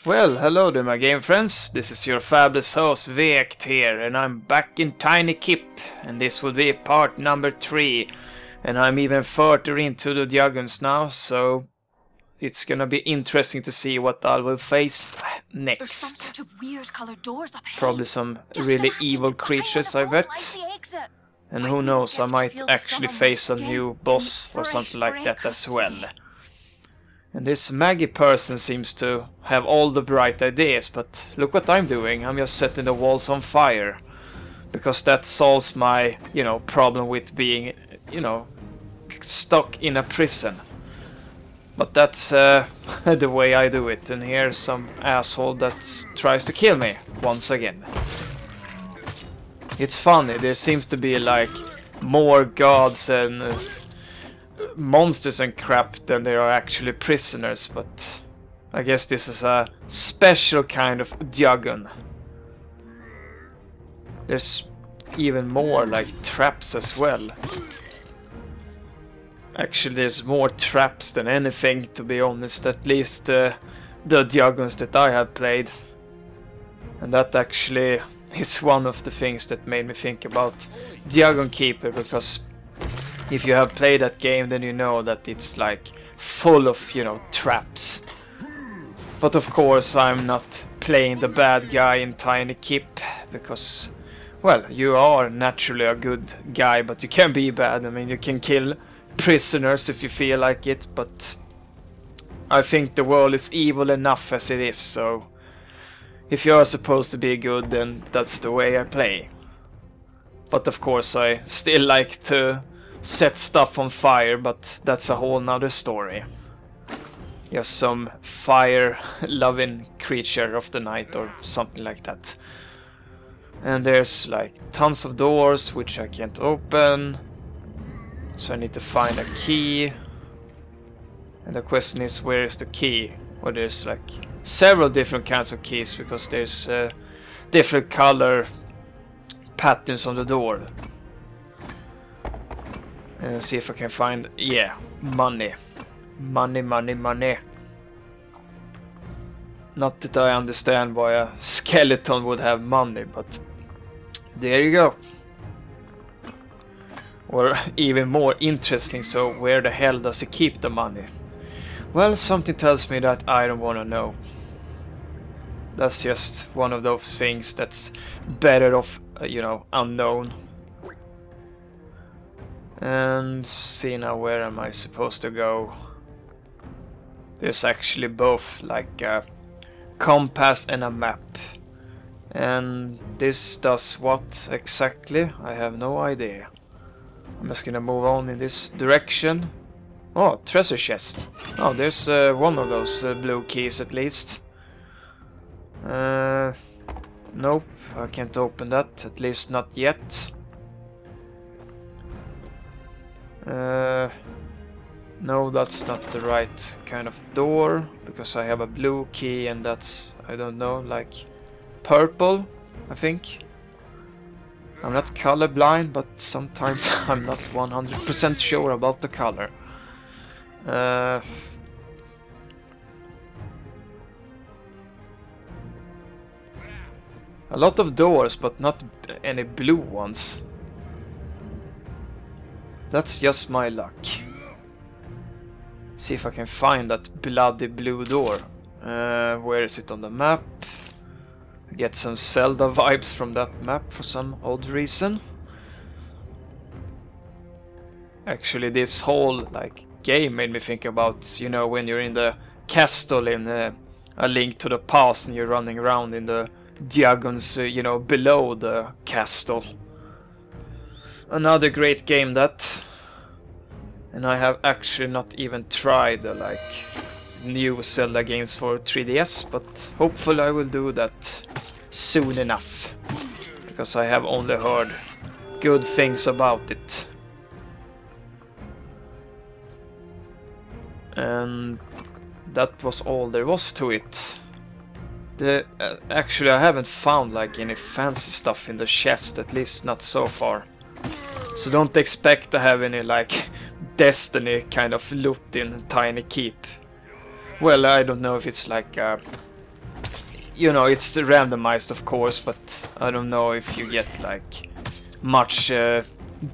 Well, hello there my game friends, this is your fabulous host Vekt here, and I'm back in Tinykeep, and this will be part number 3, and I'm even further into the Juggins now, so it's gonna be interesting to see what I will face next. There's some sort of weird colored doors up ahead. Probably some really evil creatures, I bet. And who knows, I might actually face a new boss or something like that as well. And this Maggie person seems to have all the bright ideas, but look what I'm doing. I'm just setting the walls on fire. Because that solves my, problem with being, stuck in a prison. But that's the way I do it. And here's some asshole that tries to kill me once again. It's funny, there seems to be like more gods and monsters and crap than there are actually prisoners, but I guess this is a special kind of Juggun. There's even more like traps as well. Actually there's more traps than anything, to be honest, at least the Jugguns that I have played. And that actually is one of the things that made me think about Juggun Keeper, because if you have played that game, then you know that it's like full of, traps. But of course I'm not playing the bad guy in Tinykeep, because, well, you are naturally a good guy, but you can be bad. I mean, you can kill prisoners if you feel like it, but I think the world is evil enough as it is, so if you are supposed to be good, then that's the way I play. But of course I still like to set stuff on fire, but that's a whole nother story. Just some fire-loving creature of the night or something like that. And there's like tons of doors which I can't open, so I need to find a key. And the question is, where is the key? Well, there's like several different kinds of keys, because there's different color patterns on the door. And see if I can find, money. Money, money, money. Not that I understand why a skeleton would have money, but there you go. Or even more interesting, so where the hell does he keep the money? Well, something tells me that I don't want to know. That's just one of those things that's better off, unknown. And see now, where am I supposed to go? There's actually both like a compass and a map. And this does what exactly? I have no idea. I'm just gonna move on in this direction. Oh, treasure chest. Oh, there's one of those blue keys at least. Nope, I can't open that, at least not yet. No, that's not the right kind of door, because I have a blue key and that's, I don't know, like purple, I think. I'm not colorblind, but sometimes I'm not 100% sure about the color. A lot of doors, but not any blue ones. That's just my luck. See if I can find that bloody blue door. Where is it on the map? I get some Zelda vibes from that map for some odd reason. Actually, this whole game made me think about, when you're in the castle in A Link to the Past and you're running around in the Jugguns, below the castle. Another great game, that. And I have actually not even tried the new Zelda games for 3DS, but hopefully I will do that soon enough, because I have only heard good things about it. And that was all there was to it. Actually, I haven't found like any fancy stuff in the chest, at least not so far. So don't expect to have any like Destiny kind of loot in Tinykeep. Well, I don't know if it's like you know, it's randomized of course, but I don't know if you get like much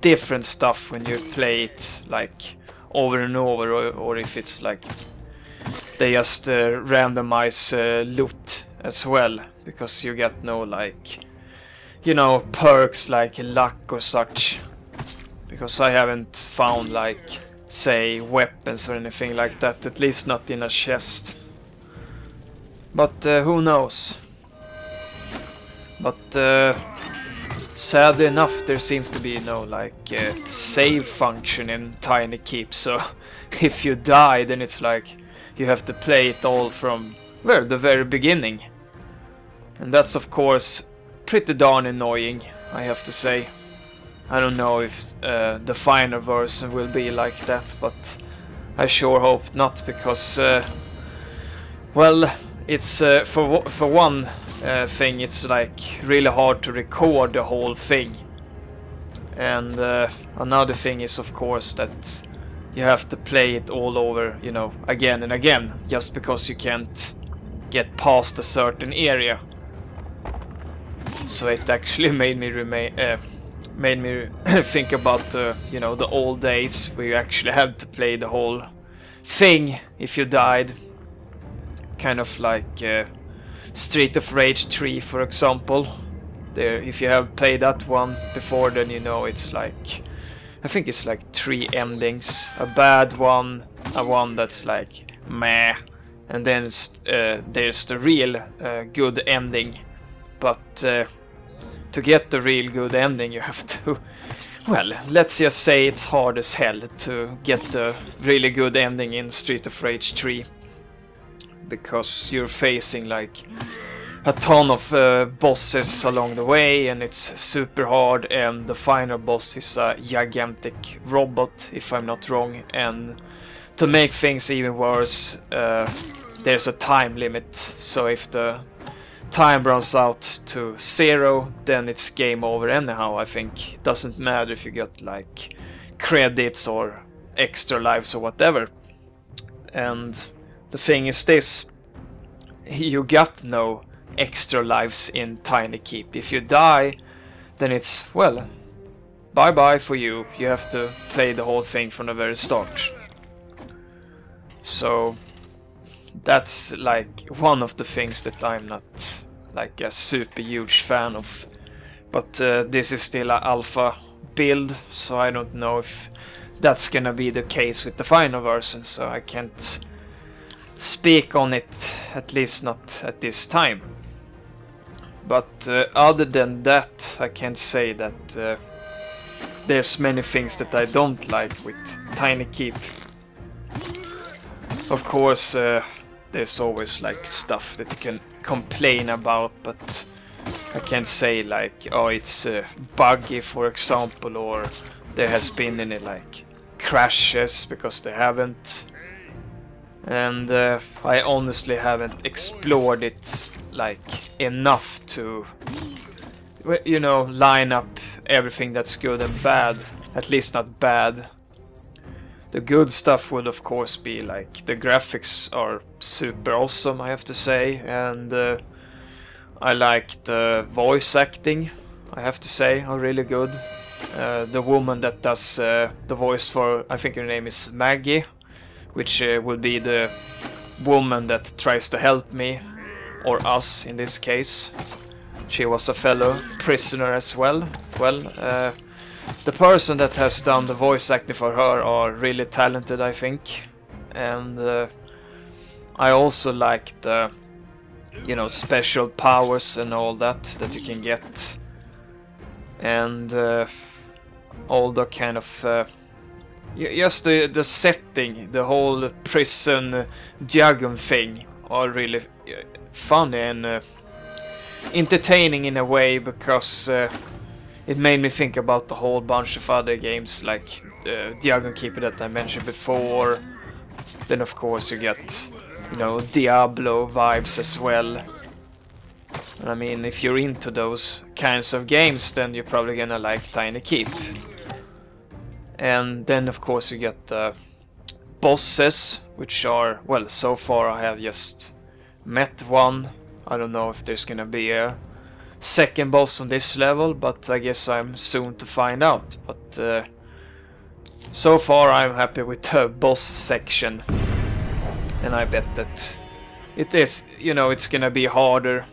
different stuff when you play it like over and over, or if it's like they just randomize loot as well, because you get no like, you know, perks like luck or such. Because I haven't found like, say, weapons or anything like that, at least not in a chest. But who knows? But sadly enough, there seems to be no like save function in Tinykeep, so if you die, then it's like you have to play it all from, well, the very beginning. And that's of course pretty darn annoying, I have to say. I don't know if the final version will be like that, but I sure hope not, because well, it's for one thing, it's like really hard to record the whole thing. And another thing is of course that you have to play it all over, you know, again and again, just because you can't get past a certain area. So it actually made me think about you know, the old days where you actually had to play the whole thing if you died. Kind of like Street of Rage 3, for example. There, if you have played that one before, then you know it's like, I think it's like 3 endings. A bad one, a one that's like meh, and then there's the real good ending. But to get the real good ending, you have to, well, let's just say it's hard as hell to get the really good ending in Street of Rage 3. Because you're facing like a ton of bosses along the way, and it's super hard, and the final boss is a gigantic robot, if I'm not wrong. And to make things even worse, there's a time limit, so if the time runs out to 0, then it's game over anyhow, I think. It doesn't matter if you get like credits or extra lives or whatever. And the thing is this, you got no extra lives in Tinykeep. If you die, then it's, well, bye-bye for you. You have to play the whole thing from the very start. So that's like one of the things that I'm not like a super huge fan of. But this is still an alpha build, so I don't know if that's gonna be the case with the final version, so I can't speak on it, at least not at this time. But other than that, I can't say that there's many things that I don't like with Tinykeep. Of course, there's always like stuff that you can complain about, but I can't say like, oh, it's buggy, for example, or there has been any like crashes, because there haven't. And I honestly haven't explored it like enough to, you know, line up everything that's good and bad. At least not bad. The good stuff would of course be like the graphics are super awesome, I have to say, and I like the voice acting, I have to say, are really good. The woman that does the voice for, I think her name is Maggie, which would be the woman that tries to help me, or us in this case. She was a fellow prisoner as well. Well, the person that has done the voice acting for her are really talented, I think. And I also like the, you know, special powers and all that you can get. And all the kind of just the setting, the whole prison jargon thing are really funny and entertaining in a way, because it made me think about the whole bunch of other games like Tinykeep that I mentioned before. Then of course you get you know, Diablo vibes as well. And I mean, if you're into those kinds of games, then you're probably gonna like Tinykeep. And then of course you get the bosses, which are, well, so far I have just met one. I don't know if there's gonna be a second boss on this level, but I guess I'm soon to find out. But so far I'm happy with the boss section, and I bet that it is, you know, it's gonna be harder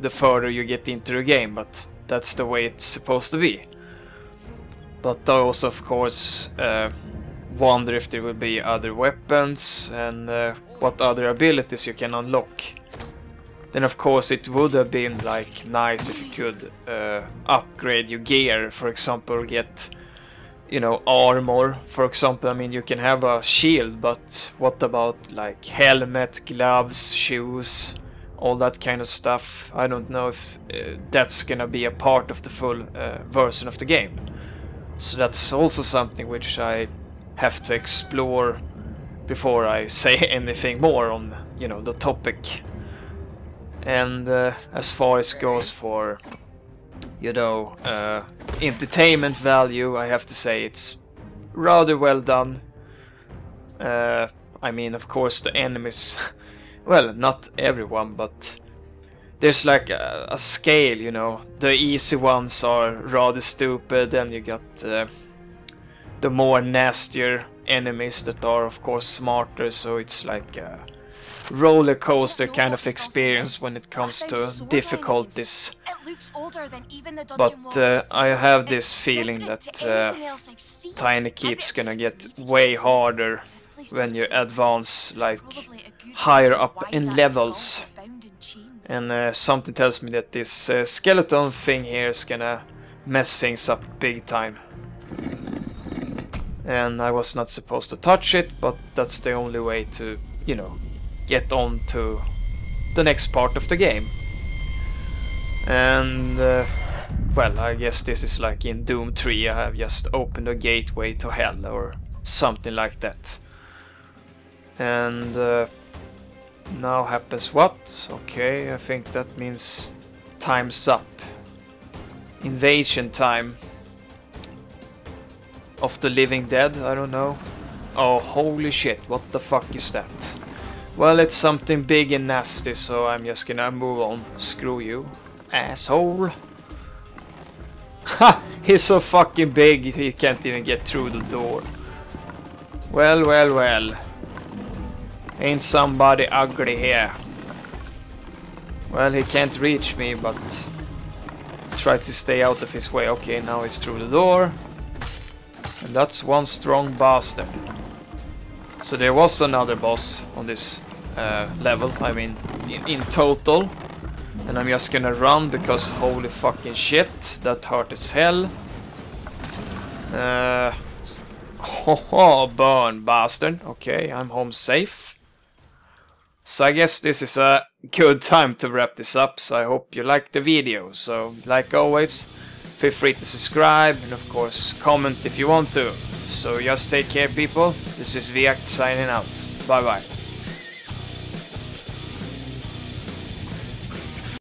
the further you get into the game, but that's the way it's supposed to be. But I also of course wonder if there will be other weapons and what other abilities you can unlock. Then of course it would have been like nice if you could upgrade your gear, for example, get, you know, armor, for example. I mean, you can have a shield, but what about like helmet, gloves, shoes, all that kind of stuff? I don't know if that's gonna be a part of the full version of the game. So that's also something which I have to explore before I say anything more on, you know, the topic. And as far as goes for, you know, entertainment value, I have to say it's rather well done. I mean, of course, the enemies, well, not everyone, but there's like a scale, you know. The easy ones are rather stupid, and you got the more nastier enemies that are, of course, smarter. So it's like a roller coaster kind of experience when it comes to difficulties. But I have this feeling that Tinykeep's gonna get way harder when you advance like higher up in levels. And something tells me that this skeleton thing here is gonna mess things up big time. And I was not supposed to touch it, but that's the only way to, you know, get on to the next part of the game. And well, I guess this is like in Doom 3, I have just opened a gateway to hell or something like that. And now happens what? Okay, I think that means time's up. Invasion time of the living dead, I don't know. Oh, holy shit, what the fuck is that? Well, it's something big and nasty, so I'm just gonna move on. Screw you, asshole. Ha! He's so fucking big, he can't even get through the door. Well, well, well. Ain't somebody ugly here? Well, he can't reach me, but try to stay out of his way. Okay, now he's through the door. And that's one strong bastard. So there was another boss on this level, I mean, in total. And I'm just gonna run because holy fucking shit, that hurt as hell. Burn, bastard. Okay, I'm home safe. So I guess this is a good time to wrap this up, so I hope you liked the video. So, like always, feel free to subscribe and of course comment if you want to. So just take care, people. This is Viact signing out. Bye bye.